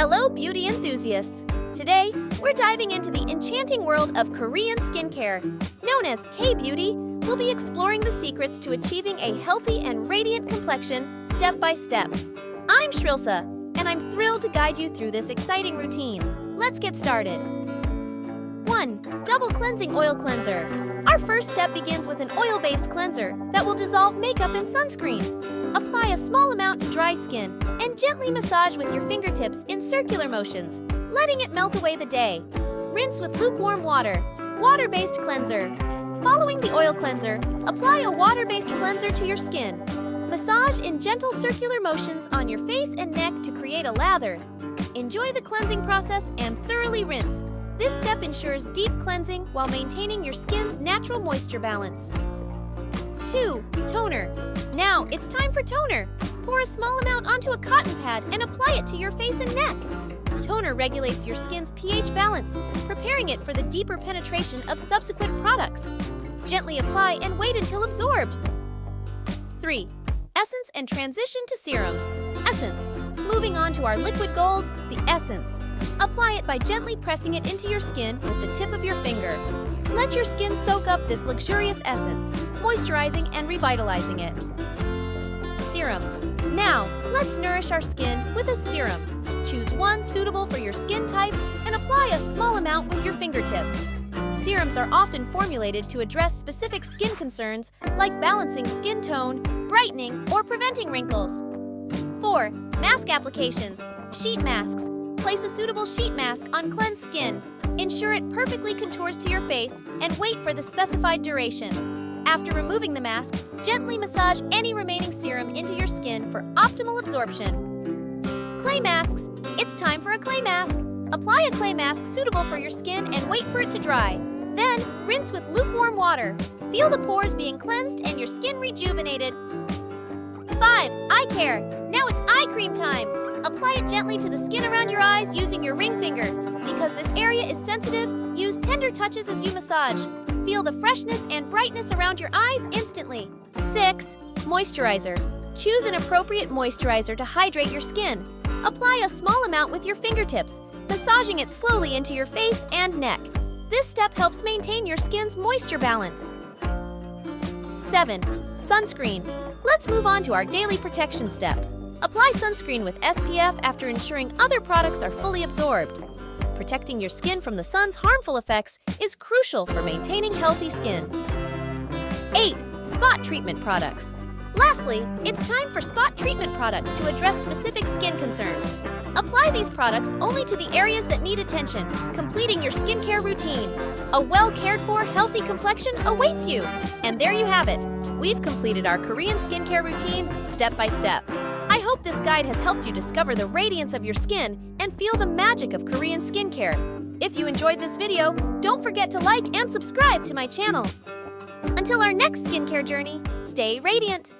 Hello, beauty enthusiasts! Today, we're diving into the enchanting world of Korean skincare. Known as K-beauty, we'll be exploring the secrets to achieving a healthy and radiant complexion step by step. I'm Shrilsa, and I'm thrilled to guide you through this exciting routine. Let's get started. 1. Double Cleansing Oil Cleanser. Our first step begins with an oil-based cleanser that will dissolve makeup and sunscreen. Apply a small amount to dry skin and gently massage with your fingertips in circular motions, letting it melt away the day. Rinse with lukewarm water. Water-based cleanser. Following the oil cleanser, apply a water-based cleanser to your skin. Massage in gentle circular motions on your face and neck to create a lather. Enjoy the cleansing process and thoroughly rinse. This step ensures deep cleansing while maintaining your skin's natural moisture balance. 2. Toner. Now, it's time for toner. Pour a small amount onto a cotton pad and apply it to your face and neck. Toner regulates your skin's pH balance, preparing it for the deeper penetration of subsequent products. Gently apply and wait until absorbed. 3. Essence and transition to serums. Essence. Moving on to our liquid gold, the essence. Apply it by gently pressing it into your skin with the tip of your finger. Let your skin soak up this luxurious essence, moisturizing and revitalizing it. Serum. Now, let's nourish our skin with a serum. Choose one suitable for your skin type and apply a small amount with your fingertips. Serums are often formulated to address specific skin concerns like balancing skin tone, brightening, or preventing wrinkles. 4. Mask applications. Sheet masks. Place a suitable sheet mask on cleansed skin. Ensure it perfectly contours to your face and wait for the specified duration. After removing the mask, gently massage any remaining serum into your skin for optimal absorption. Clay masks. It's time for a clay mask. Apply a clay mask suitable for your skin and wait for it to dry. Then, rinse with lukewarm water. Feel the pores being cleansed and your skin rejuvenated. 5. Eye care. Now it's eye cream time. Apply it gently to the skin around your eyes using your ring finger. Because this area is sensitive, use tender touches as you massage. Feel the freshness and brightness around your eyes instantly. 6. Moisturizer. Choose an appropriate moisturizer to hydrate your skin. Apply a small amount with your fingertips, massaging it slowly into your face and neck. This step helps maintain your skin's moisture balance. 7. Sunscreen. Let's move on to our daily protection step. Apply sunscreen with SPF after ensuring other products are fully absorbed. Protecting your skin from the sun's harmful effects is crucial for maintaining healthy skin. 8. Spot treatment products. Lastly, it's time for spot treatment products to address specific skin concerns. Apply these products only to the areas that need attention, completing your skincare routine. A well-cared-for, healthy complexion awaits you. And there you have it. We've completed our Korean skincare routine step by step. I hope this guide has helped you discover the radiance of your skin and feel the magic of Korean skincare. If you enjoyed this video, don't forget to like and subscribe to my channel. Until our next skincare journey, stay radiant!